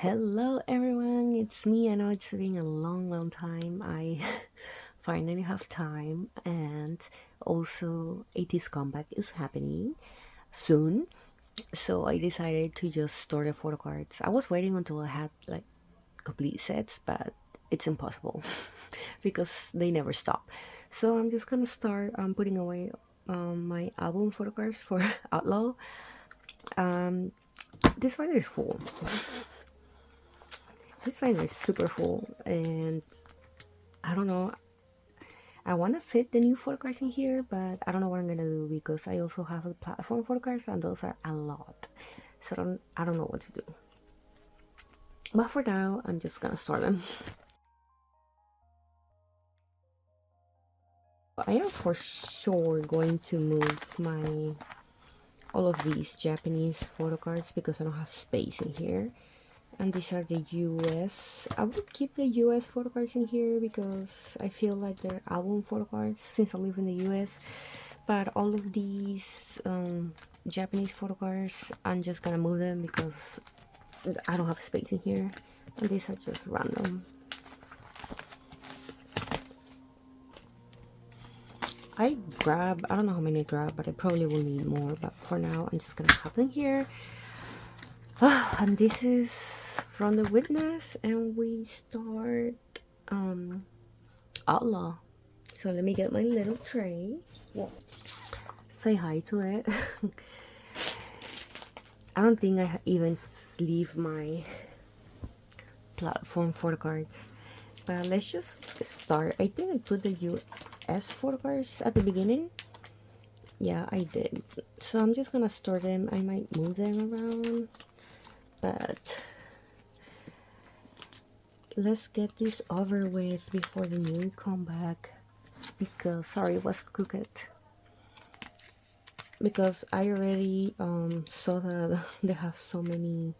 Hello everyone, it's me. I know it's been a long time. I finally have time, and also Ateez comeback is happening soon. So I decided to just store the photo cards. I was waiting until I had like complete sets, but it's impossible because they never stop. So I'm just gonna start putting away my album photo cards for Outlaw. Um, this binder is full. This binder is super full, and I don't know. I want to fit the new photo cards in here, but I don't know what I'm gonna do because I also have a platform photo cards, and those are a lot. So I don't know what to do. But for now, I'm just gonna store them. I am for sure going to move my all of these Japanese photo cards because I don't have space in here. And these are the US. I would keep the US photo cards in here because I feel like they're album photo cards since I live in the US. But all of these Japanese photo cards, I'm just gonna move them because I don't have space in here. And these are just random. I don't know how many I grab, but I probably will need more. But for now, I'm just gonna have them here. And this is from the witness, and we start Outlaw. So let me get my little tray. Well, say hi to it. I don't think I even leave my platform photo cards, but let's just start. I think I put the US photo cards at the beginning. Yeah, I did. So I'm just gonna store them. I might move them around, but let's get this over with before the new comeback. Because sorry, it was cooked. Because I already saw that they have so many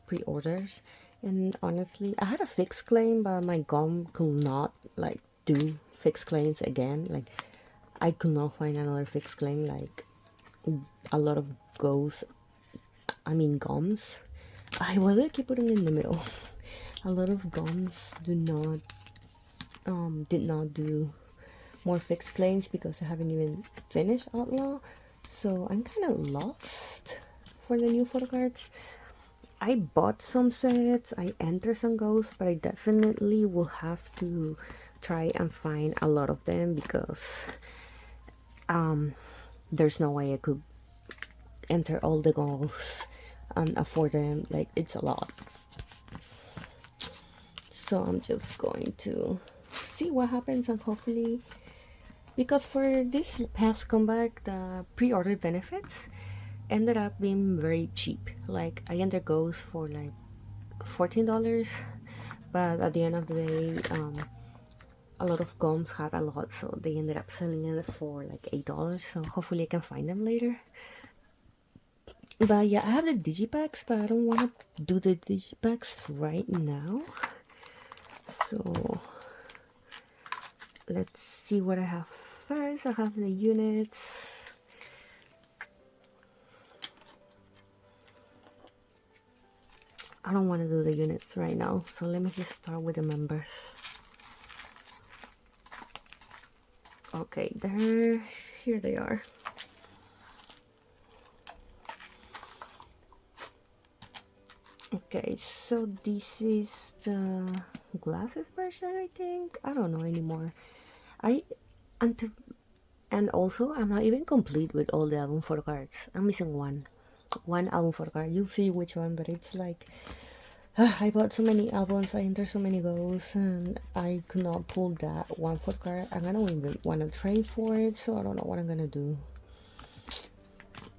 pre-orders, and honestly I had a fixed claim, but my gum could not like do fixed claims again. Like I could not find another fixed claim. Like a lot of gums. Why do I keep putting it in the middle? A lot of gums did not do more fixed claims because I haven't even finished Outlaw. So I'm kind of lost for the new photo cards. I bought some sets, I entered some ghosts, but I definitely will have to try and find a lot of them because there's no way I could enter all the ghosts and afford them. Like, it's a lot. So I'm just going to see what happens, and hopefully, because for this past comeback, the pre-order benefits ended up being very cheap. Like I entered ghosts for like $14, but at the end of the day, a lot of gums had a lot, so they ended up selling it for like $8. So hopefully I can find them later. But yeah, I have the digipacks, but I don't want to do the digipacks right now. So let's see what I have first. I have the units. I don't want to do the units right now, so let me just start with the members. Okay, here they are. Okay, so this is the glasses version, I think. I don't know anymore. I and to, and also I'm not even complete with all the album photo cards. I'm missing one album photo card. You'll see which one, but it's like I bought so many albums, I entered so many goals, and I could not pull that one photo card. I'm gonna even want to trade for it, so I don't know what I'm gonna do.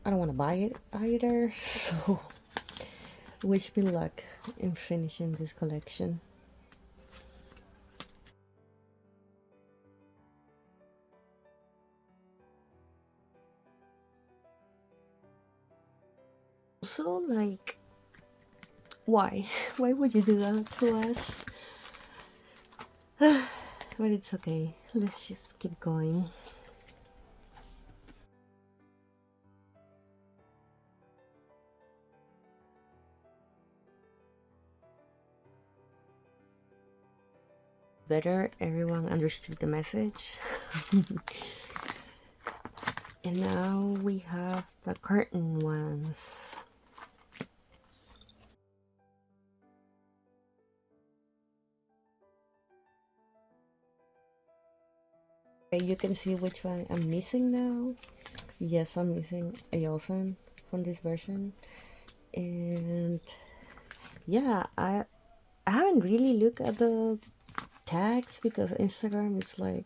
I don't want to buy it either, so wish me luck in finishing this collection. So, like, why? Why would you do that to us? But it's okay. Let's just keep going. better. Everyone understood the message. And now we have the curtain ones. Okay, you can see which one I'm missing now. Yes, I'm missing Ayosan from this version. And yeah, I haven't really looked at the tags because Instagram is like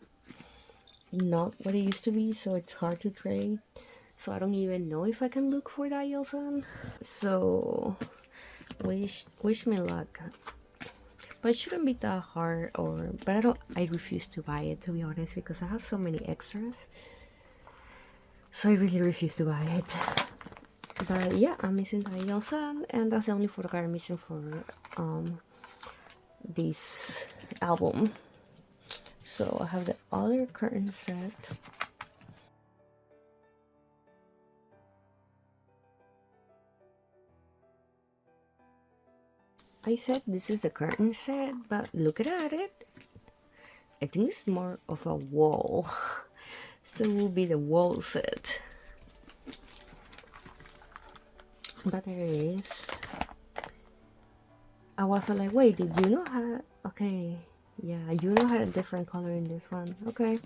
not what it used to be, so it's hard to trade. So I don't even know if I can look for the Ayosan. So wish me luck. But it shouldn't be that hard, but I refuse to buy it, to be honest, because I have so many extras. So I really refuse to buy it. But yeah, I'm missing the Ayosan, and that's the only photo card I'm missing for this album. So I have the other curtain set. I said this is the curtain set, but look at it. I think it's more of a wall. So it will be the wall set. But there it is. I was like, wait, did you know how? Okay, yeah, you know how a different color in this one. Okay.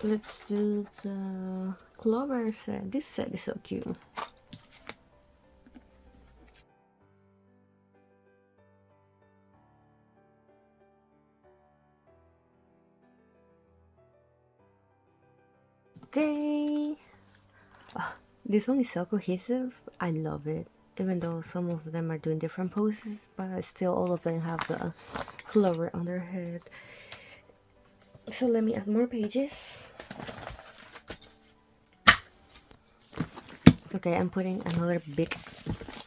Let's do the Clover set. This set is so cute. Okay. Oh, this one is so cohesive. I love it. Even though some of them are doing different poses, but still all of them have the clover on their head. So let me add more pages. Okay, I'm putting another big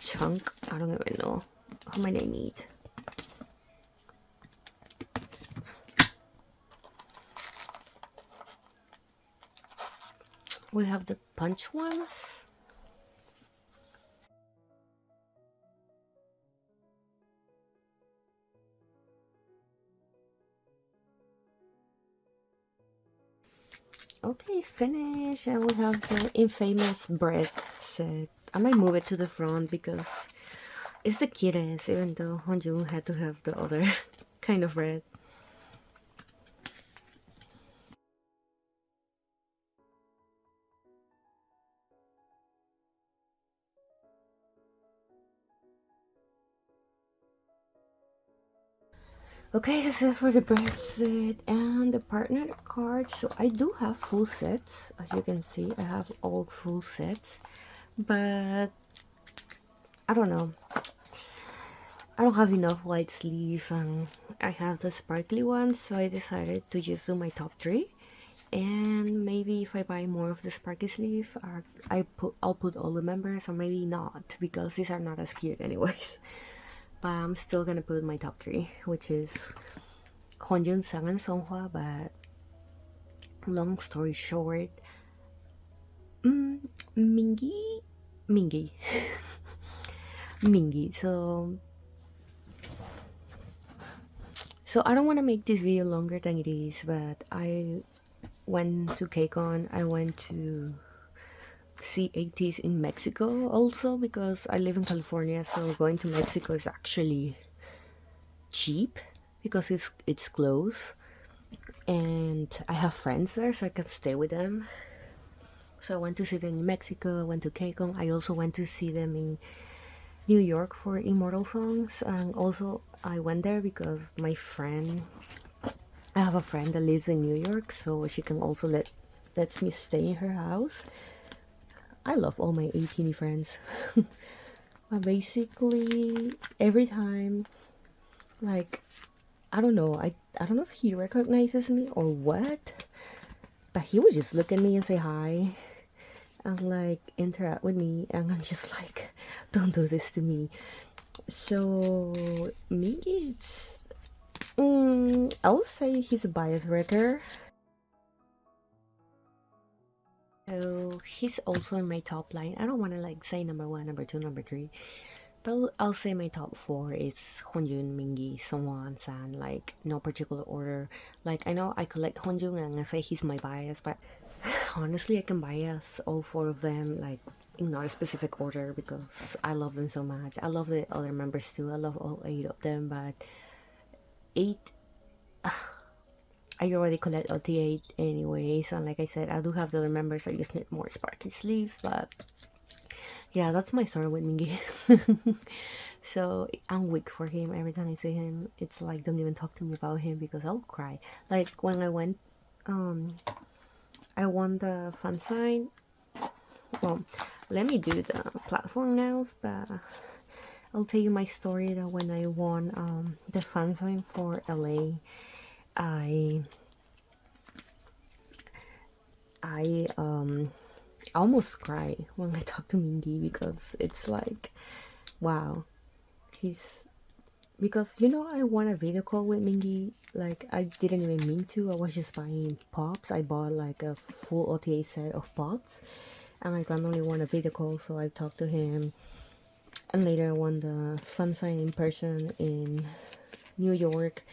chunk. I don't even know how many I need. We have the punch ones. Okay, finish. And we have the infamous bread set. I might move it to the front because it's the cutest, even though Honjun had to have the other kind of bread. Okay, that's it for the bread set and the partner cards. So I do have full sets, as you can see. I have all full sets, but I don't know. I don't have enough white sleeve, and I have the sparkly ones, so I decided to just do my top three. And maybe if I buy more of the sparkly sleeve, I'll put all the members, or maybe not, because these are not as cute anyways. But I'm still gonna put my top three, which is Hwanjun, Sang, and Songhwa. But long story short, Mingi, Mingi, Mingi. So I don't want to make this video longer than it is, but I went to KCON. I went to see Ateez in Mexico also because I live in California, so going to Mexico is actually cheap because it's close, and I have friends there, so I can stay with them. So I went to see them in Mexico. I went to KCON. I also went to see them in New York for Immortal Songs, and also I went there because I have a friend that lives in New York, so she can also lets me stay in her house. I love all my 18 friends. But basically, every time, like, I don't know, I don't know if he recognizes me or what, but he would just look at me and say hi and like interact with me, and I'm just like, don't do this to me. So me, it's I would say he's a bias wrecker. So he's also in my top line. I don't want to like say number one, number two, number three, But I'll say my top four is Honjun, Mingi, Sungwon, San. Like no particular order. Like I know I collect Honjun and I say he's my bias, but honestly I can bias all four of them like in not a specific order because I love them so much. I love the other members too. I love all eight of them, but eight I already collect OT8 anyways, and like I said, I do have the other members. I just need more sparky sleeves, but yeah, that's my story with Mingi. So I'm weak for him. Every time I see him, it's like don't even talk to me about him because I'll cry. Like when I won the fan sign. Well, let me do the platform now, but I'll tell you my story that when I won the fan sign for LA, I I almost cry when I talk to Mingy because it's like, wow, he's because I won a video call with Mingy. Like I didn't even mean to. I was just buying pops. I bought like a full OTA set of pops, and I randomly won a video call, so I talked to him. And later I won the fan sign in person in New York,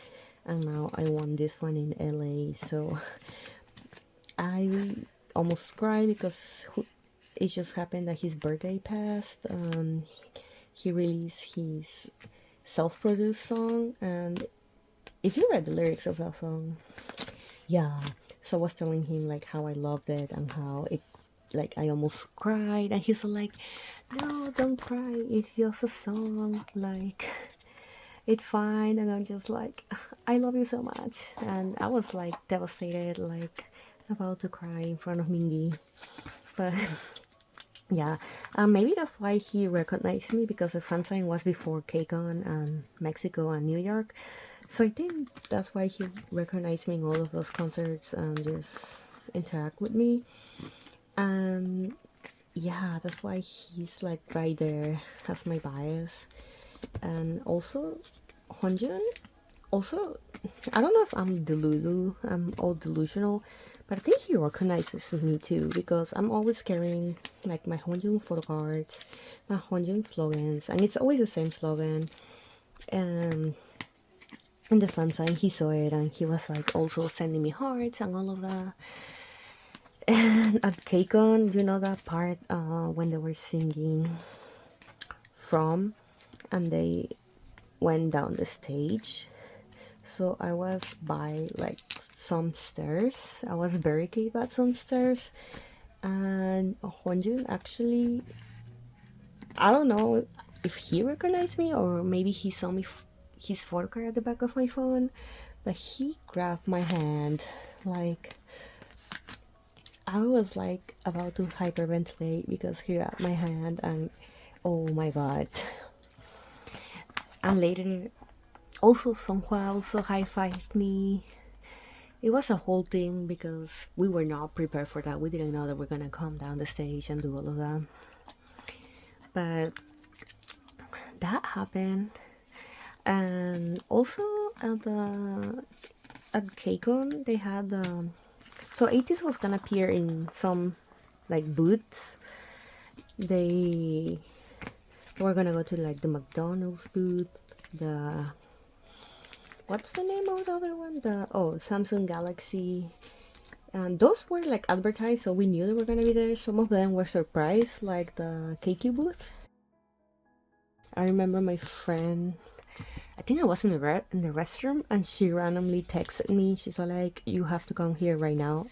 and now I won this one in LA. So I almost cried because it just happened that his birthday passed. He released his self-produced song, and if you read the lyrics of that song, yeah. So I was telling him like how I loved it and how it, like I almost cried, and he's like, "No, don't cry. It's just a song. Like, it's fine." And I'm just like, "I love you so much," and I was like devastated, like about to cry in front of Mingy, but yeah, maybe that's why he recognized me because the fan sign was before KCON and Mexico and New York, so I think that's why he recognized me in all of those concerts and just interact with me, and yeah, that's why he's like right there as my bias, and also Honjun. Also, I don't know if I'm all delusional, but I think he recognizes me too because I'm always carrying like my Honjun photo cards, my Honjun slogans, and it's always the same slogan. And in the fan sign, he saw it and he was like also sending me hearts and all of that. And at KCON, you know that part when they were singing From, and they went down the stage. So I was by like some stairs. I was barricaded by some stairs, and Hwonjun actually, I don't know if he recognized me or maybe he saw me his photo card at the back of my phone, but he grabbed my hand like I was like about to hyperventilate because he grabbed my hand, and oh my god. And later also Songhwa also high-fived me. It was a whole thing because we were not prepared for that. We didn't know that we're gonna come down the stage and do all of that. But that happened. And also at KCON they had so Ateez was gonna appear in some like booths. They were gonna go to like the McDonald's booth, the what's the name of the other one? The Samsung Galaxy. And those were like advertised, so we knew they were gonna be there. Some of them were surprised, like the KQ booth. I remember my friend, I think I was in the restroom, and she randomly texted me. She's like, "You have to come here right now.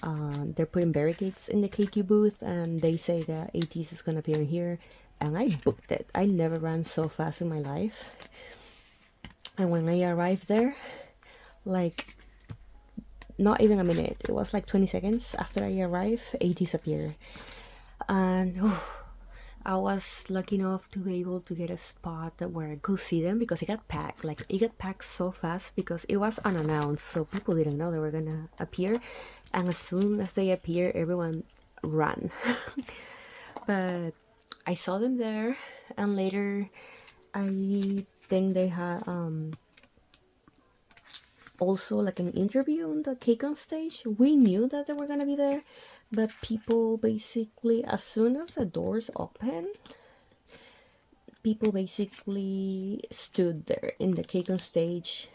They're putting barricades in the KQ booth, and they say that Ateez is gonna appear in here." And I booked it. I never ran so fast in my life. And when I arrived there, like not even a minute, it was like 20 seconds after I arrived, Ateez appeared. And I was lucky enough to be able to get a spot where I could see them because it got packed. Like it got packed so fast because it was unannounced, so people didn't know they were gonna appear. And as soon as they appear, everyone ran. But I saw them there, and later I think they had also like an interview on the KCON stage. We knew that they were gonna be there, but people basically, as soon as the doors opened, people basically stood there in the cake on stage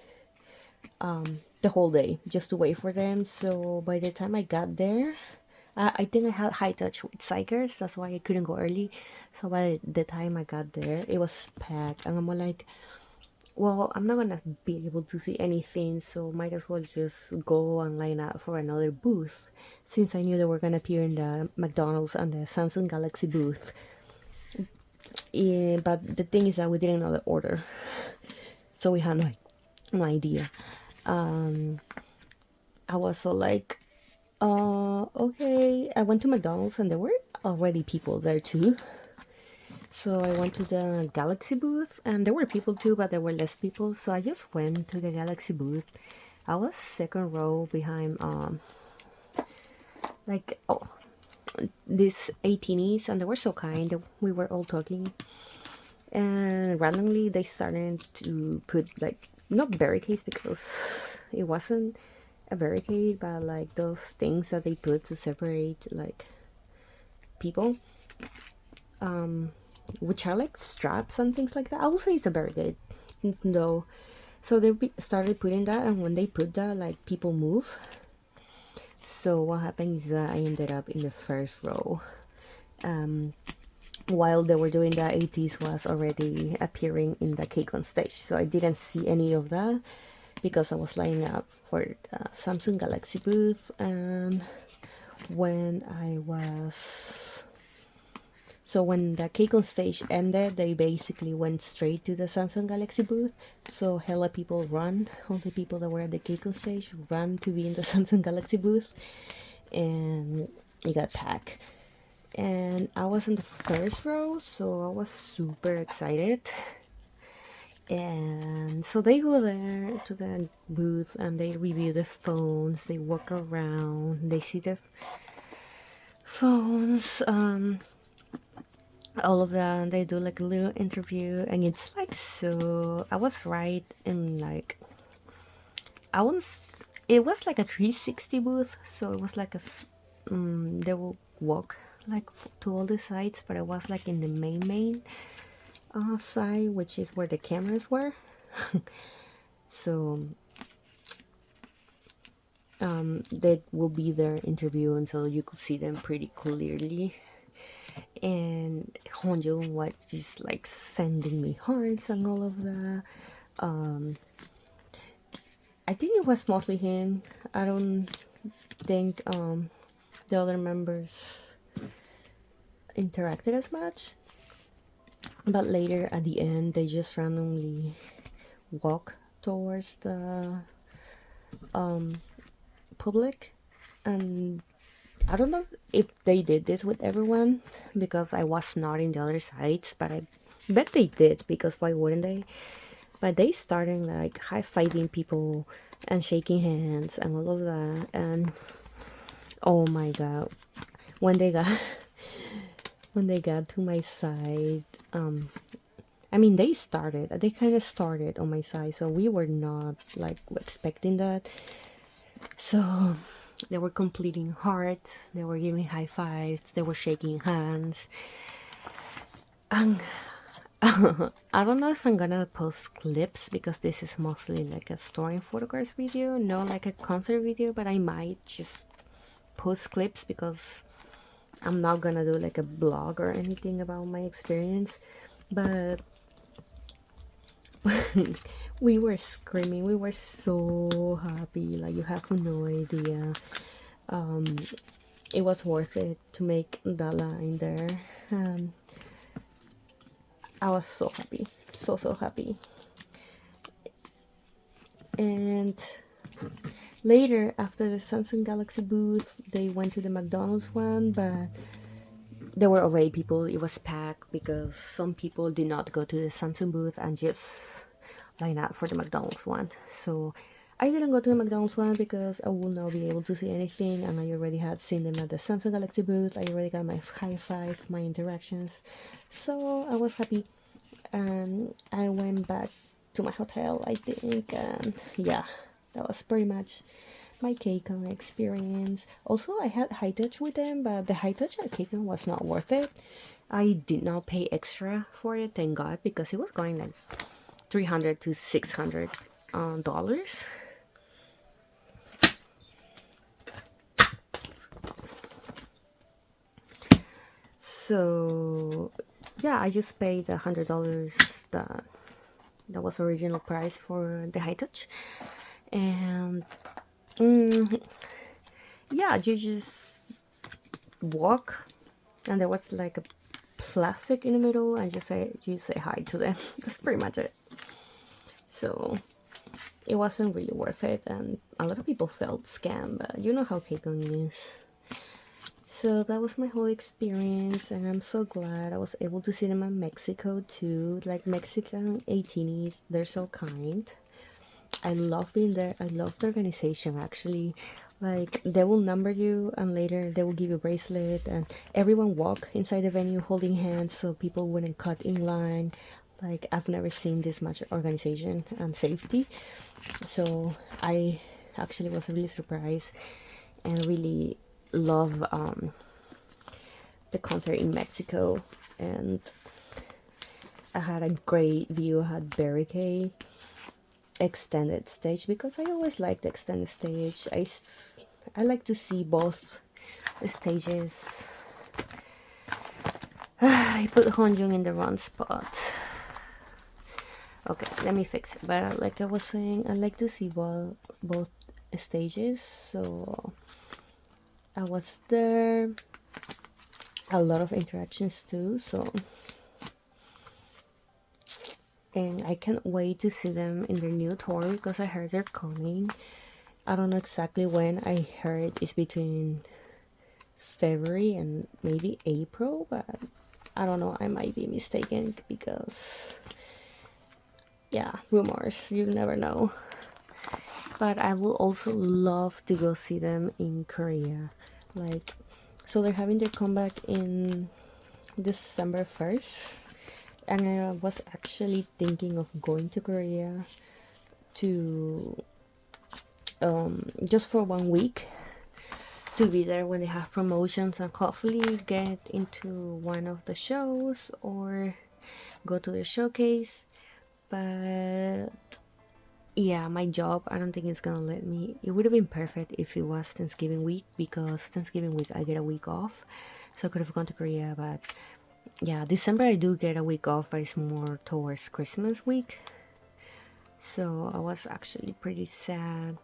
the whole day just to wait for them. So by the time I got there, I think I had high touch with psychers. That's why I couldn't go early. So by the time I got there, it was packed, and I'm like, well, I'm not gonna be able to see anything, so might as well just go and line up for another booth, since I knew they were gonna appear in the McDonald's and the Samsung Galaxy booth. Yeah, but the thing is that we didn't know the order, so we had no idea. I was so like, okay. I went to McDonald's and there were already people there too. So I went to the Galaxy booth and there were people too, but there were less people. So I just went to the Galaxy booth. I was second row behind like these Ateez, and they were so kind. We were all talking, and randomly they started to put like not barricades, because it wasn't a barricade, but like those things that they put to separate like people, which are like straps and things like that. I would say it's a barricade though. So they started putting that, and when they put that, like people move. So what happened is that I ended up in the first row. While they were doing that, Ateez was already appearing in the cake on stage. So I didn't see any of that because I was lining up for the Samsung Galaxy booth. And when the cake on stage ended, they basically went straight to the Samsung Galaxy booth. So hella people run, all the people that were at the cake on stage ran to be in the Samsung Galaxy booth, and it got packed. And I was in the first row, so I was super excited. And so they go there to the booth and they review the phones, they walk around, they see the phones, all of that. They do like a little interview, and it's like, so I was right in like, it was like a 360 booth, so it was like they will walk like to all the sides, but I was like in the main side, which is where the cameras were. So they will be there interviewing, so you could see them pretty clearly. And Honjo was just like sending me hearts and all of that. I think it was mostly him. I don't think the other members interacted as much. But later at the end, they just randomly walk towards the public, and I don't know if they did this with everyone, because I was not in the other sides, but I bet they did, because why wouldn't they? But they started like high-fiving people and shaking hands and all of that, and oh my god, when they got to my side, I mean, they kind of started on my side, so we were not like expecting that. So they were completing hearts, they were giving high fives, they were shaking hands. And I don't know if I'm gonna post clips, because this is mostly like a story and photographs video, not like a concert video, but I might just post clips, because I'm not gonna do like a blog or anything about my experience. But we were screaming, we were so happy, like you have no idea. It was worth it to make that line there, and I was so happy, so happy. And later, after the Samsung Galaxy booth, they went to the McDonald's one, but there were already people. It was packed because some people did not go to the Samsung booth and just line up for the McDonald's one. So I didn't go to the McDonald's one because I will not be able to see anything, and I already had seen them at the Samsung Galaxy booth. I already got my high five, my interactions, so I was happy. And I went back to my hotel, I think, and yeah, that was pretty much my Keikon experience. Also, I had high touch with them, but the high touch at Keikon was not worth it. I did not pay extra for it, thank God, because it was going like 300 to 600 dollars. So yeah, I just paid $100 that was original price for the high touch, and mm, yeah, you just walk, and there was like a plastic in the middle, and you say hi to them. That's pretty much it. So it wasn't really worth it, and a lot of people felt scammed, but you know how Keikon is. So that was my whole experience, and I'm so glad I was able to see them in Mexico too. Like Mexican Ateez, they're so kind. I love being there. I love the organization actually. Like they will number you, and later they will give you a bracelet, and everyone walk inside the venue holding hands so people wouldn't cut in line. Like I've never seen this much organization and safety. So I actually was really surprised and really love the concert in Mexico. And I had a great view. I had barricade extended stage because I always like the extended stage. I like to see both stages. I put Honjung in the wrong spot. Okay, let me fix it. But like I was saying, I like to see both stages. So I was there. A lot of interactions too. So and I can't wait to see them in their new tour because I heard they're coming. I don't know exactly when. I heard it's between February and maybe April, but I don't know. I might be mistaken because, yeah, rumors. You never know. But I will also love to go see them in Korea. Like, so they're having their comeback in December 1st. And I was actually thinking of going to Korea to just for 1 week to be there when they have promotions and hopefully get into one of the shows or go to the showcase. But yeah, my job, I don't think it's gonna let me. It would have been perfect if it was Thanksgiving week because Thanksgiving week I get a week off, so I could have gone to Korea. But yeah, December I do get a week off, but it's more towards Christmas week, so I was actually pretty sad.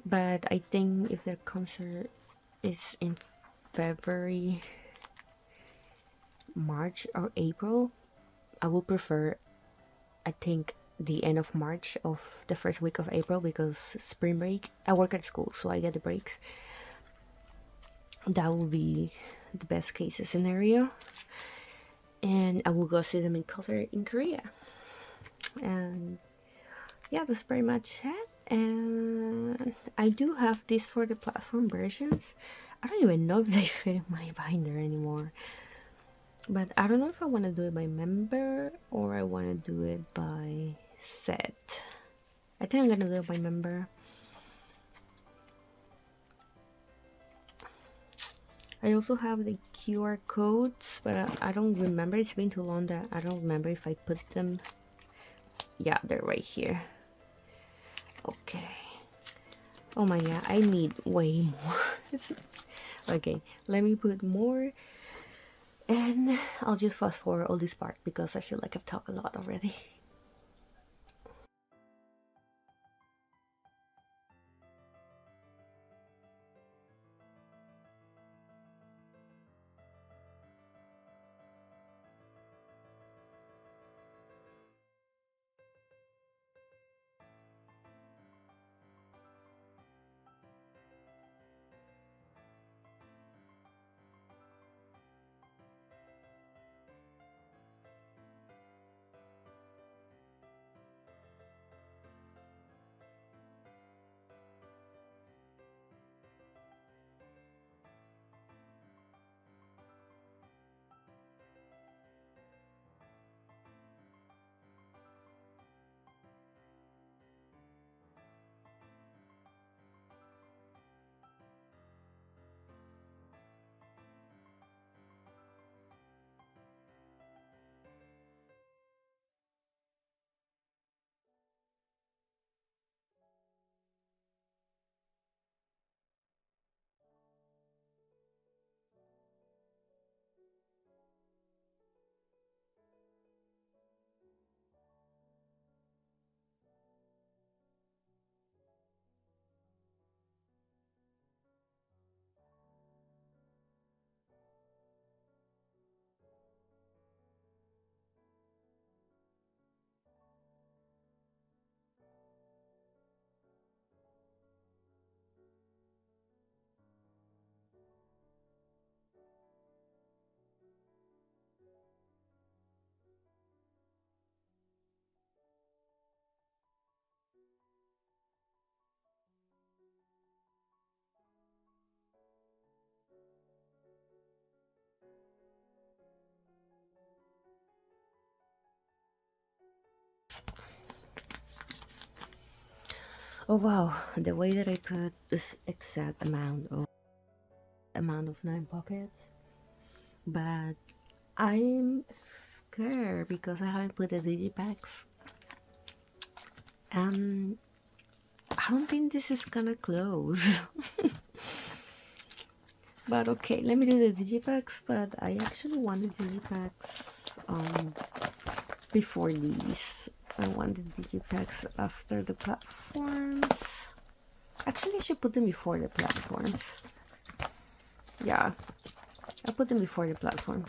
But I think if their concert is in February, March, or April, I would prefer, I think, the end of March of the first week of April because spring break. I work at school, so I get the breaks. That will be the best case scenario, and I will go see them in concert in Korea. And yeah, that's pretty much it. And I do have this for the platform versions. I don't even know if they fit in my binder anymore. But I don't know if I want to do it by member or I want to do it by set. I think I'm gonna do it by member. I also have the QR codes, but I don't remember. It's been too long that I don't remember if I put them. Yeah, they're right here. Okay. Oh my god, I need way more. Okay, let me put more. And I'll just fast forward all this part because I feel like I've talked a lot already. Oh wow, the way that I put this exact amount of 9 pockets, but I'm scared because I haven't put the digipacks. Um, I don't think this is gonna close. But okay, let me do the digipacks. But I actually want the digipacks before these. I want the digipacks after the platforms. Actually, I should put them before the platforms. Yeah, I'll put them before the platforms.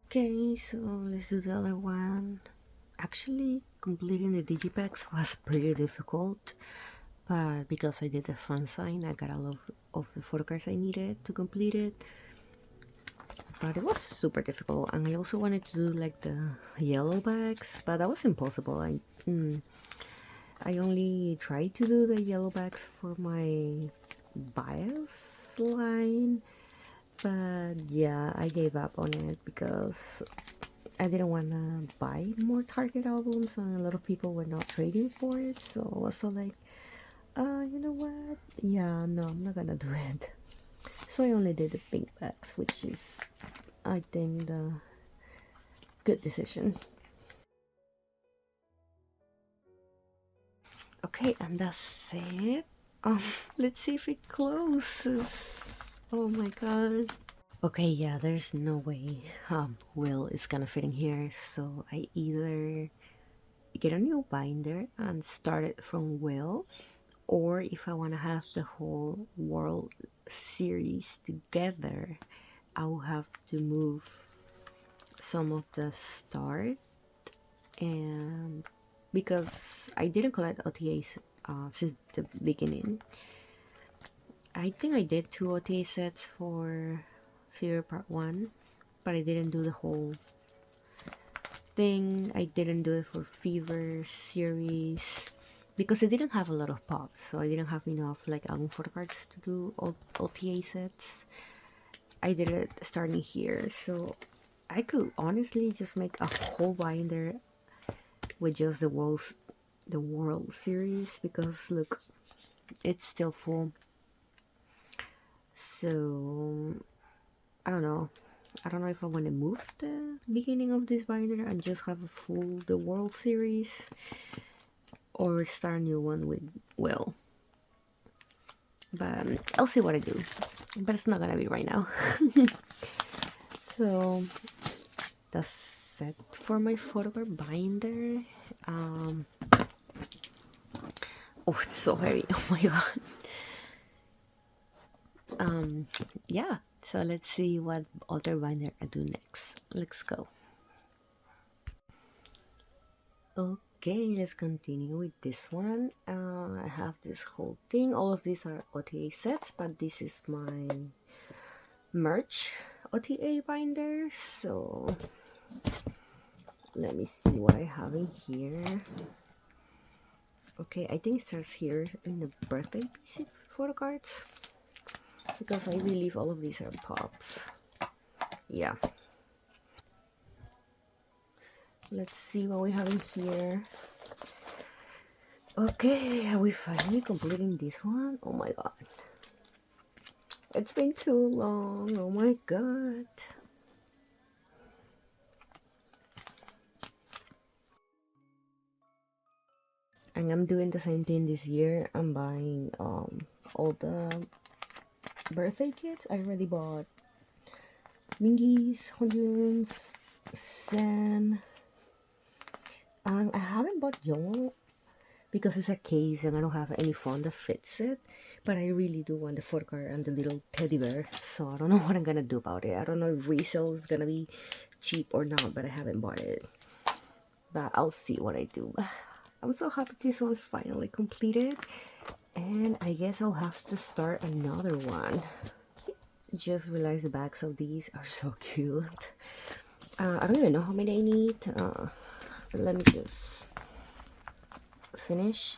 Okay, so let's do the other one. Actually, completing the digipacks was pretty difficult, but because I did the fun sign, I got a lot of the photo cards I needed to complete it. But it was super difficult, and I also wanted to do like the yellow bags, but that was impossible. I only tried to do the yellow bags for my bias line, but yeah, I gave up on it because I didn't want to buy more Target albums, and a lot of people were not trading for it. So I was so like, you know what? Yeah, no, I'm not gonna do it. So I only did the pink bags, which is, I think, the good decision. Okay, and that's it. Um, let's see if it closes. Oh my god. Okay, yeah, there's no way Will is gonna fit in here, so I either get a new binder and start it from Will, or if I want to have the whole World Series together, I will have to move some of the start, and because I didn't collect OTAs since the beginning. I think I did 2 OTA sets for Fear Part 1, but I didn't do the whole thing. I didn't do it for Fever series because I didn't have a lot of pops, so I didn't have enough like album photo cards to do OTA sets. I did it starting here, so I could honestly just make a whole binder with just the World Series, because look, it's still full. So I don't know. I don't know if I want to move the beginning of this binder and just have a full the World Series, or start a new one with Will. But I'll see what I do. But it's not gonna be right now. So that's it for my photo card binder. Oh, it's so heavy. Oh my god. Yeah. So let's see what other binder I do next. Let's go. Okay, let's continue with this one. I have this whole thing. All of these are OTA sets, but this is my merch OTA binder. So let me see what I have in here. Okay, I think it starts here in the birthday photo cards, because I believe all of these are pops. Yeah. Let's see what we have in here. Okay, are we finally completing this one? Oh my god. It's been too long. Oh my god. And I'm doing the same thing this year. I'm buying all the birthday kits. I already bought Mingies, Honduras, Sen. I haven't bought Yomo because it's a case and I don't have any phone that fits it. But I really do want the photo card and the little teddy bear. So I don't know what I'm gonna do about it. I don't know if resale is gonna be cheap or not, but I haven't bought it. But I'll see what I do. I'm so happy this one's finally completed. And I guess I'll have to start another one. just realized the backs of these are so cute. I don't even know how many I need. But let me just finish.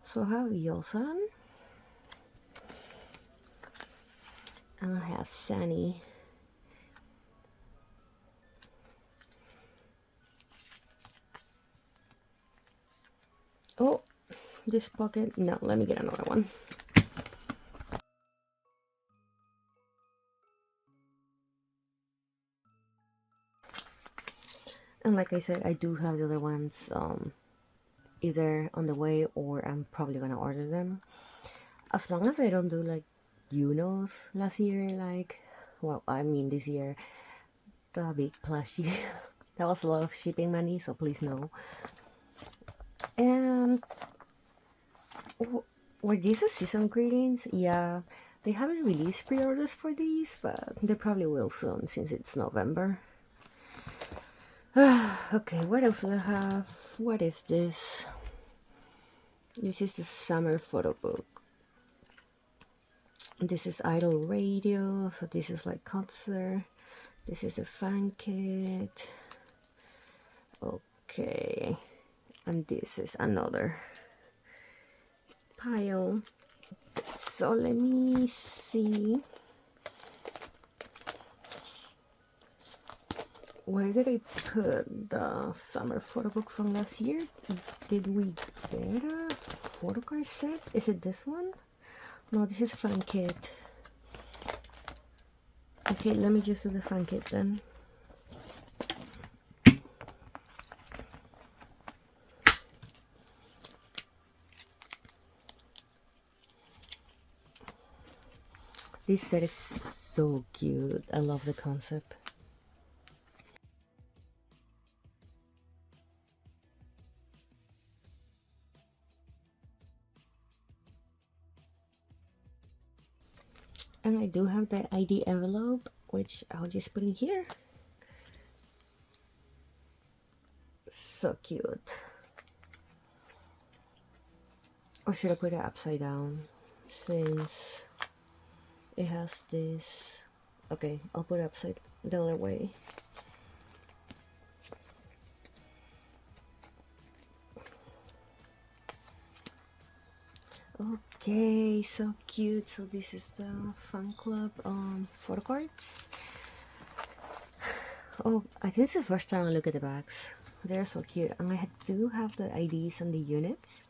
So I have Yosan. And I have Sunny. Oh, this pocket. No, let me get another one. And like I said, I do have the other ones either on the way or I'm probably gonna order them. As long as I don't do like Unos last year, like, well, I mean this year, the big plushie. That was a lot of shipping money, so please no. And were these the season greetings? Yeah, they haven't released pre-orders for these, but they probably will soon since it's November. Okay, what else do I have? What is this? This is the summer photo book. This is Idol Radio, so this is like concert. This is the fan kit. Okay, and this is another pile. So let me see. Where did I put the summer photo book from last year? Did we get a photo card set? Is it this one? No, this is fan kit. Okay, let me just do the fan kit then. This set is so cute. I love the concept. And I do have the ID envelope, which I'll just put in here. So cute. Or should I put it upside down? Since it has this. Okay, I'll put it upside the other way. Okay, so cute. So this is the fan club photo cards. Oh, I think it's the first time I look at the bags. They're so cute. And I do have the IDs and the units.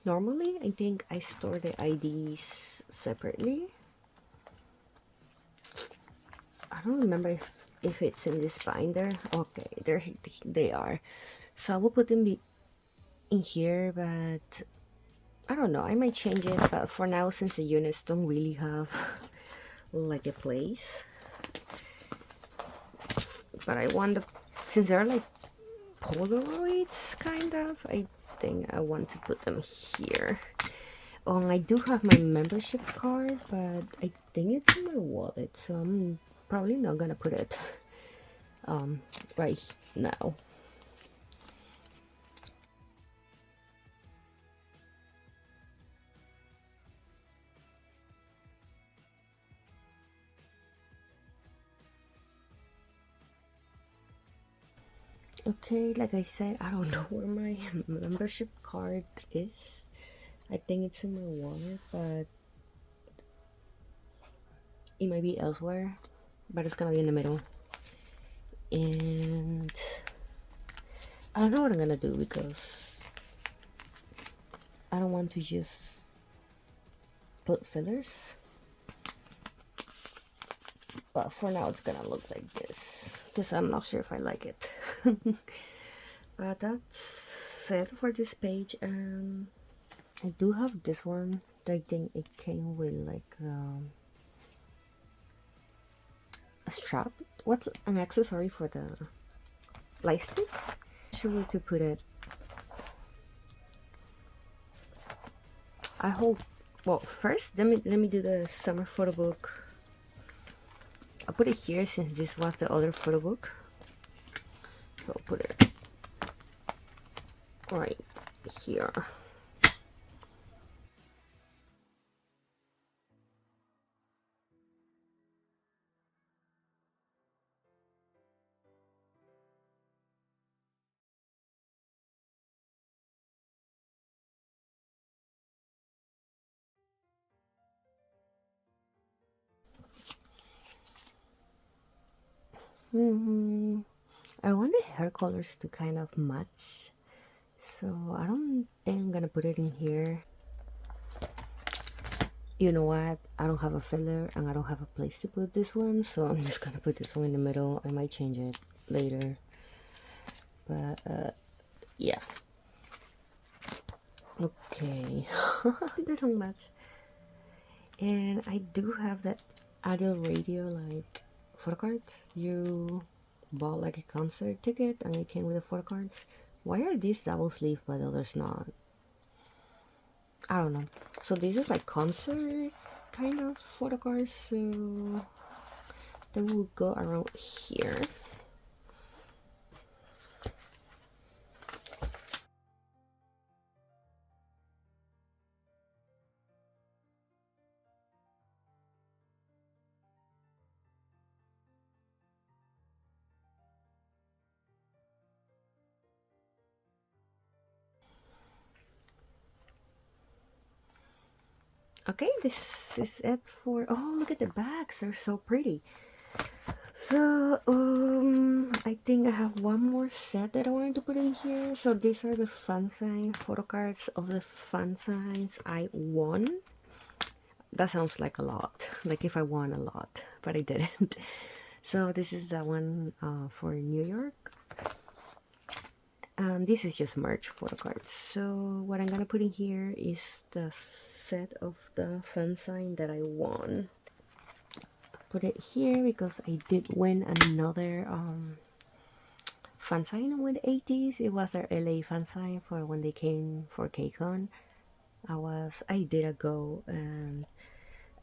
Normally, I think I store the IDs separately. I don't remember if it's in this binder. Okay, they are. So I will put them in here, but I don't know. I might change it, but for now, since the units don't really have like a place, but I want the, since they're like Polaroids kind of, I think I want to put them here. Oh, and I do have my membership card, but I think it's in my wallet, so I'm probably not gonna put it right now. Okay, like I said, I don't know where my membership card is. I think it's in my wallet, but it might be elsewhere, but it's gonna be in the middle. And I don't know what I'm gonna do because I don't want to just put fillers. But for now, it's gonna look like this because I'm not sure if I like it. But that's it for this page. I do have this one. I think it came with like a strap. What's an accessory for the light stick? Sure to put it. I hope. Well, first let me do the summer photo book. I'll put it here since this was the other photo book. So I'll put it right here. Hmm. I want the hair colors to kind of match, so I don't think I'm gonna put it in here. You know what? I don't have a filler and I don't have a place to put this one, so I'm just gonna put this one in the middle. I might change it later, but yeah. Okay. They don't match. And I do have that Adele Radio like photo cards. You bought like a concert ticket and it came with the photo cards. Why are these double sleeve but the others not? I don't know. So this is like concert kind of photo cards, so they will go around here. Okay, this is it for, oh, look at the bags, they're so pretty. So I think I have one more set that I wanted to put in here. So these are the fan sign photo cards of the fan signs I won. That sounds like a lot, like if I won a lot, but I didn't. So this is the one for New York. This is just merch photo cards. So what I'm gonna put in here is the set of the fan sign that I won. Put it here because I did win another fan sign with Ateez. It was their LA fan sign for when they came for KCON. I did a go, and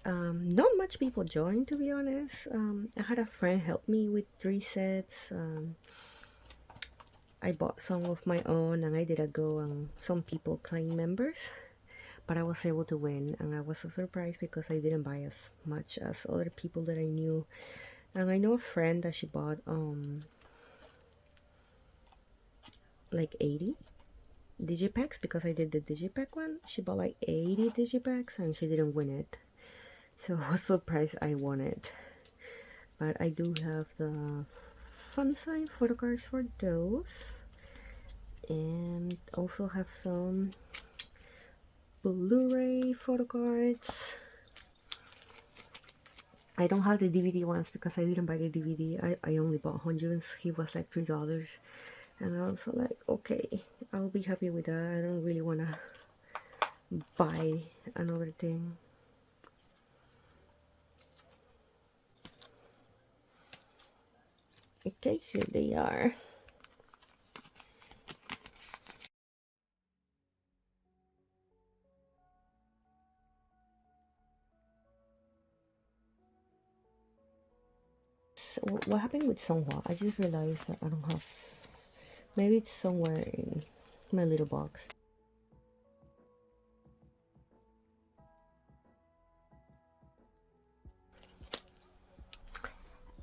not much people joined, to be honest. I had a friend help me with 3 sets. I bought some of my own and I did a go, and some people claimed members, but I was able to win, and I was so surprised because I didn't buy as much as other people that I knew. And I know a friend that she bought like 80 digipacks because I did the digipack one. She bought like 80 digipacks and she didn't win it, so I was surprised I won it. But I do have the fun sign photo cards for those, and also have some Blu-ray photo cards. I don't have the DVD ones because I didn't buy the DVD. I only bought Honjuns. He was like $3, and I was like, okay, I'll be happy with that. I don't really want to buy another thing. Okay, here they are. So what happened with Songhua? I just realized that I don't have. Maybe it's somewhere in my little box.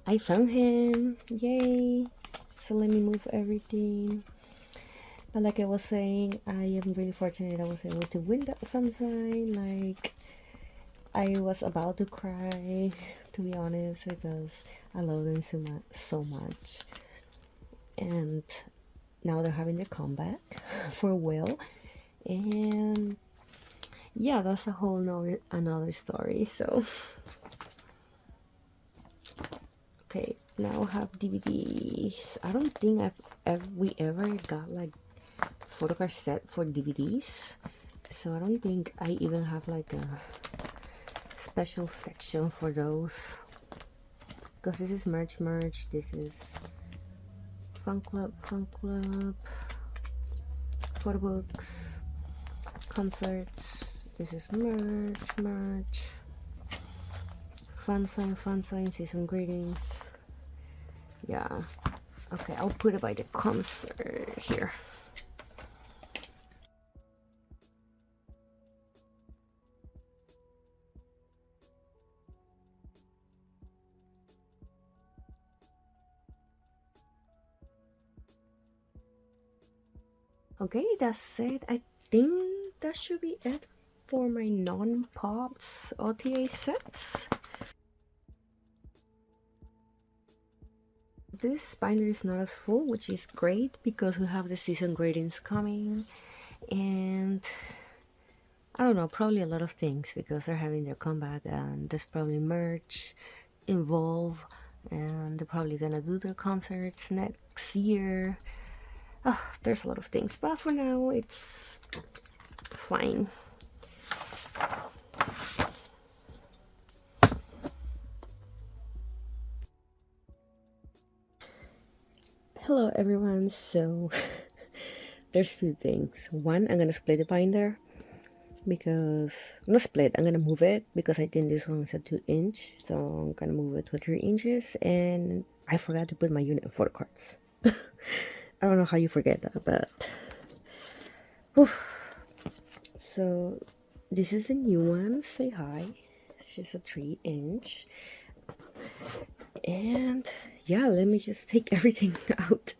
I found him! Yay! So let me move everything. But like I was saying, I am really fortunate I was able to win that fan sign. Like, I was about to cry, to be honest, because I love them so much. And now they're having their comeback for Will. And yeah, that's a whole another story. So okay, now I have DVDs. I don't think we ever got like photo card set for DVDs, so I don't think I even have like a special section for those, because this is merch. This is fan club, photo books, concerts. This is merch, fan sign, season greetings. Yeah, okay, I'll put it by the concert here. Okay, that's it. I think that should be it for my non-pops OTA sets. This binder is not as full, which is great because we have the season greetings coming, and I don't know, probably a lot of things because they're having their comeback, and there's probably merch involved, and they're probably gonna do their concerts next year. Oh, there's a lot of things, but for now it's fine. Hello everyone, so there's two things. One, I'm gonna split the binder because not split, I'm gonna move it because I think this one is a 2-inch, so I'm gonna move it to 3 inches. And I forgot to put my unit photo cards. I don't know how you forget that, but whew. So this is the new one. Say hi. She's a 3-inch, and yeah, let me just take everything out.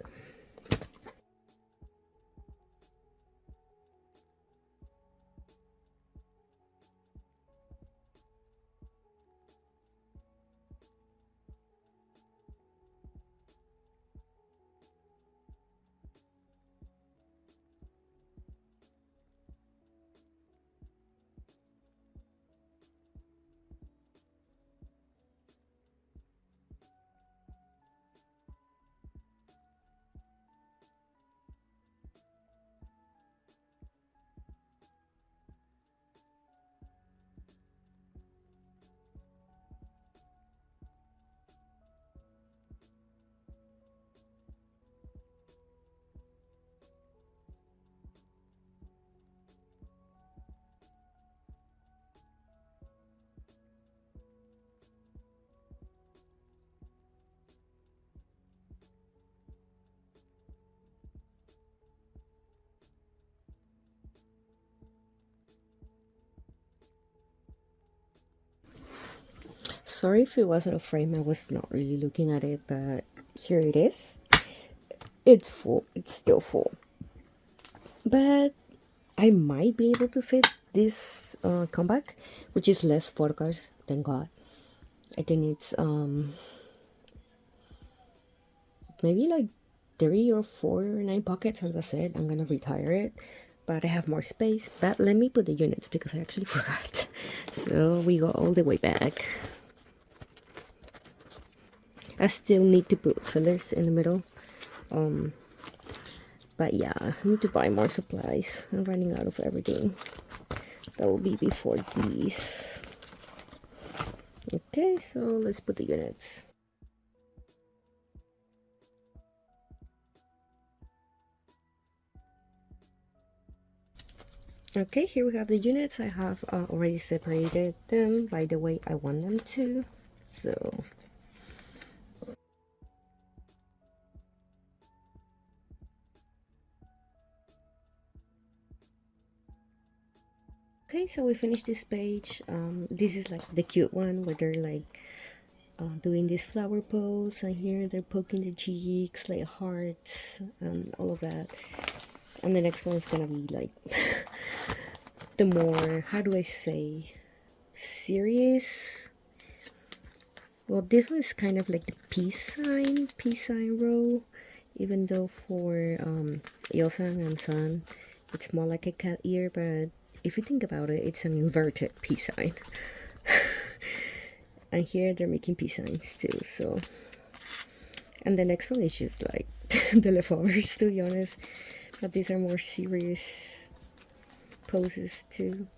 Sorry if it wasn't a frame, I was not really looking at it, but here it is. It's full, it's still full. But I might be able to fit this comeback, which is less photocards, thank God. I think it's maybe like 3 or 4 or 9 pockets, and that's it. I'm gonna retire it, but I have more space. But let me put the units because I actually forgot. So we go all the way back. I still need to put fillers in the middle. But yeah, I need to buy more supplies. I'm running out of everything. That will be before these. Okay, so let's put the units. Okay, here we have the units. I have already separated them by the way I want them to. So okay, so we finished this page. This is like the cute one where they're like doing this flower pose, and here they're poking their cheeks like hearts and all of that. And the next one is gonna be like the more, how do I say, serious. Well, this one is kind of like the peace sign row, even though for Yosan and San, it's more like a cat ear, but if you think about it, it's an inverted peace sign. And here they're making peace signs too, so. And the next one is just like the leftovers, to be honest, but these are more serious poses too.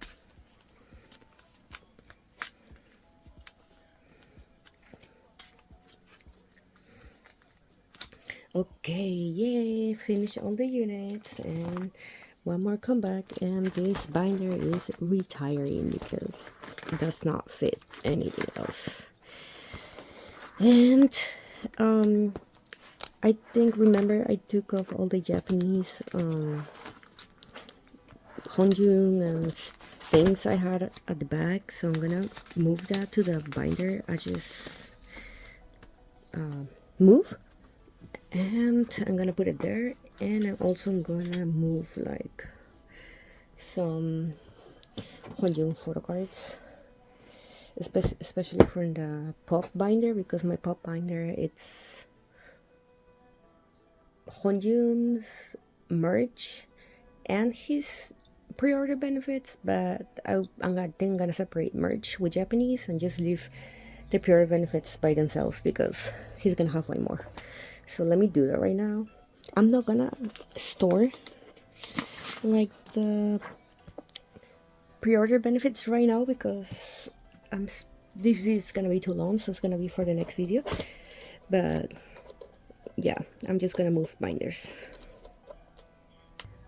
Okay, yay, finish all the units, and one more comeback, and this binder is retiring because it does not fit anything else. And I think, remember, I took off all the Japanese honjung and things I had at the back, so I'm gonna move that to the binder. I just move, and I'm gonna put it there, and I'm also gonna move like some honjung photo cards, especially from the pop binder, because my pop binder, it's Honjun's merch and his pre-order benefits, but I think I'm gonna separate merch with Japanese and just leave the pre-order benefits by themselves because he's gonna have way more. So let me do that right now. I'm not gonna store like the pre-order benefits right now because this is gonna be too long, so it's gonna be for the next video. But yeah, I'm just gonna move binders.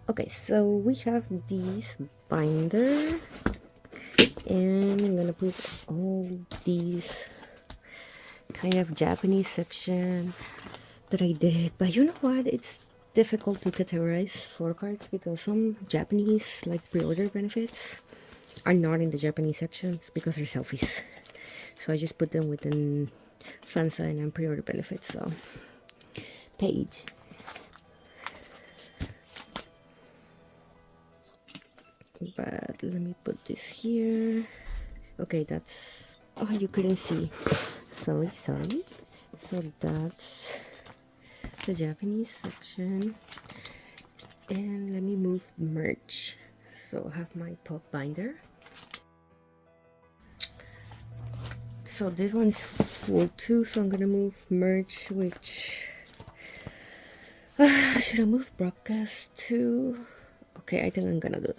Okay, so we have these binder, and I'm gonna put all these kind of Japanese section that I did. But you know what? It's difficult to categorize photo cards because some Japanese like pre-order benefits are not in the Japanese sections because they're selfies. So I just put them within fan sign and pre-order benefits. So page. But let me put this here. Okay, that's, oh, you couldn't see. Sorry. So that's the Japanese section. And let me move merch. So I have my pop binder. So this one's full too, so I'm gonna move merch, which should I move broadcast too? Okay, I think I'm gonna do.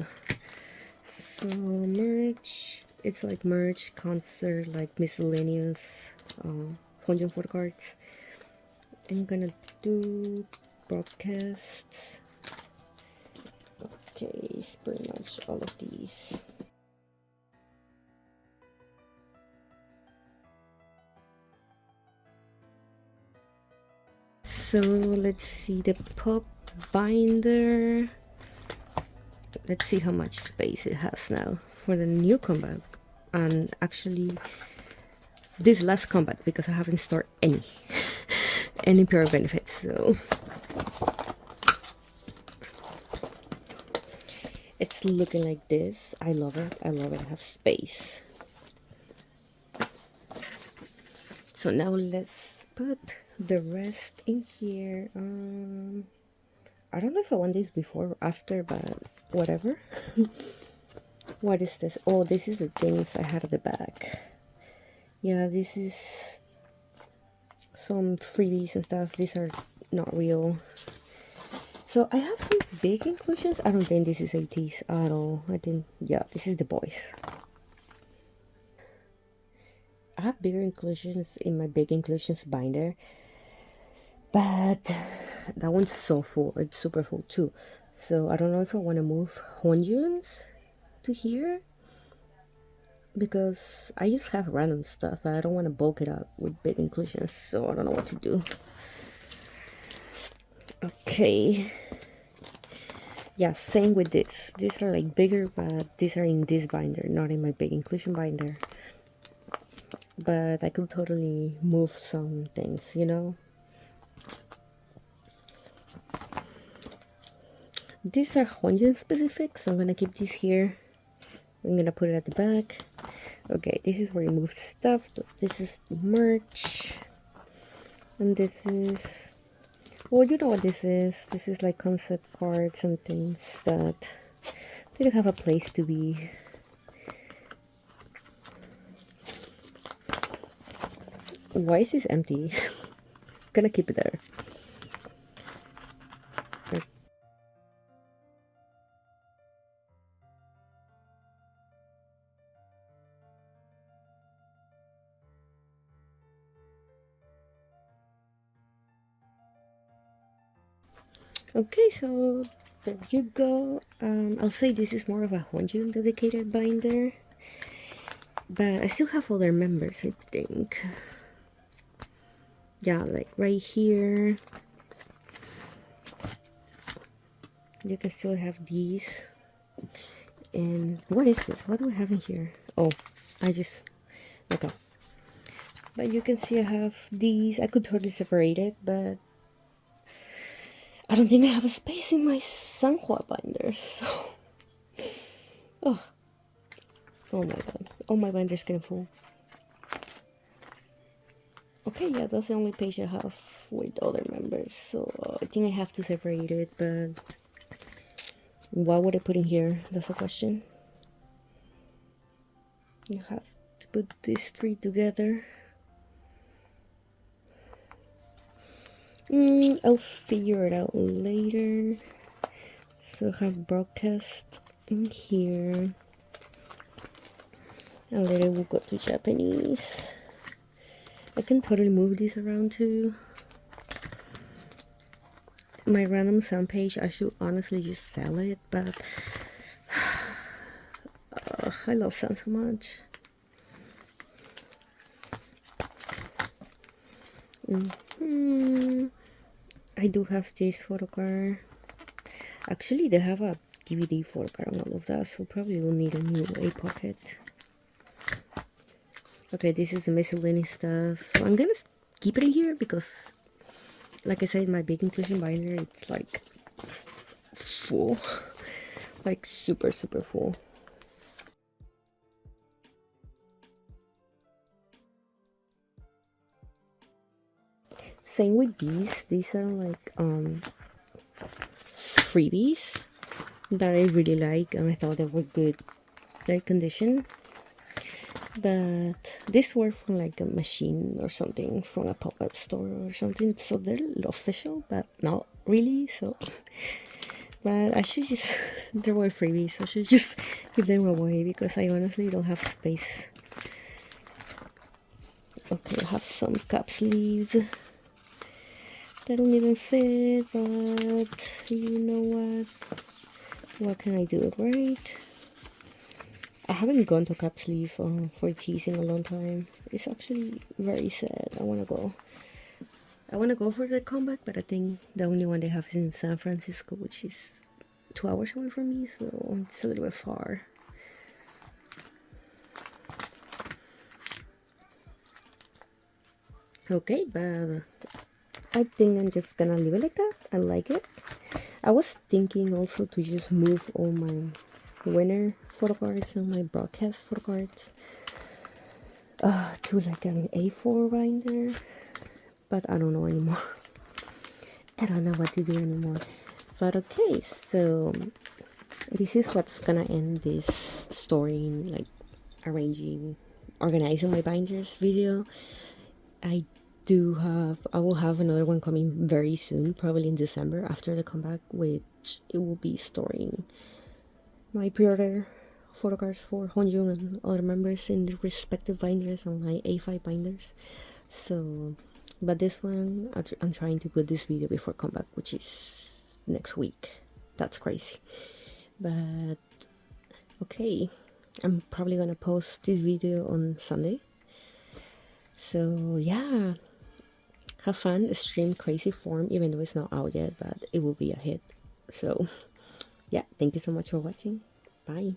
So merch, it's like merch, concert, like miscellaneous Honjun photo cards. I'm gonna do broadcast. Okay, it's pretty much all of these. So let's see the pop binder. Let's see how much space it has now for the new combat. And actually this last combat because I haven't stored any any pure benefits. So it's looking like this. I love it. I have space. So now let's put the rest in here. I don't know if I want this before or after, but whatever. What is this? Oh, this is the things I had at the back. Yeah, this is some freebies and stuff. These are not real. So I have some big inclusions. I don't think this is Ateez at all. I think, yeah, this is the boys. I have bigger inclusions in my big inclusions binder, but that one's so full. It's super full too. So I don't know if I want to move Honjuns to here because I just have random stuff and I don't want to bulk it up with big inclusions, so I don't know what to do. Okay, yeah, same with this. These are like bigger, but these are in this binder, not in my big inclusion binder. But I could totally move some things, you know. These are Honjun specific, so I'm gonna keep these here. I'm gonna put it at the back. Okay, this is where you move stuff. This is merch, and this is, well, you know what this is. This is like concept cards and things that didn't have a place to be. Why is this empty? Gonna keep it there. Okay, so there you go. I'll say this is more of a Honjun dedicated binder, but I still have other members, I think. Yeah, like right here. You can still have these. And what is this? What do I have in here? Oh, I just, okay. But you can see I have these. I could totally separate it, but I don't think I have a space in my Sanhua binder, so. Oh my god. Oh, my binder's getting full. Okay, yeah, that's the only page I have with other members, so I think I have to separate it, but what would I put in here? That's a question. You have to put these three together. I'll figure it out later. So I have broadcast in here. And later we'll go to Japanese. I can totally move this around too. My random sound page, I should honestly just sell it, but I love sound so much. I do have this photo card. Actually, they have a DVD photo card on all of that, so probably will need a new A pocket. Okay, this is the miscellaneous stuff. So I'm gonna keep it in here because, like I said, my big inclusion binder, it's like full. Like super full. Same with these are like freebies that I really like, and I thought they were good, very condition. But these were from like a machine or something, from a pop-up store or something, so they're official but not really. So but I should just they were freebies, so I should just give them away because I honestly don't have space. Okay, I have some cap sleeves that don't even fit, but you know what can I do, right? I haven't gone to cap sleeve for Ateez in a long time. It's actually very sad. I wanna go for the comeback, but I think the only one they have is in San Francisco, which is 2 hours away from me, so it's a little bit far. Okay, but I think I'm just gonna leave it like that. I like it. I was thinking also to just move all my winner photo cards and my broadcast photo cards to like an A4 binder, but I don't know anymore. I don't know what to do anymore. But okay, so this is what's gonna end this story in like organizing my binders video. I will have another one coming very soon, probably in December after the comeback, which it will be storing my pre-order photo cards for Honjung and other members in the respective binders on my A5 binders. So, but this one, I'm trying to put this video before comeback, which is next week. That's crazy. But, okay. I'm probably gonna post this video on Sunday. So, yeah. Have fun, stream Crazy Form, even though it's not out yet, but it will be a hit. So, yeah, thank you so much for watching. Bye.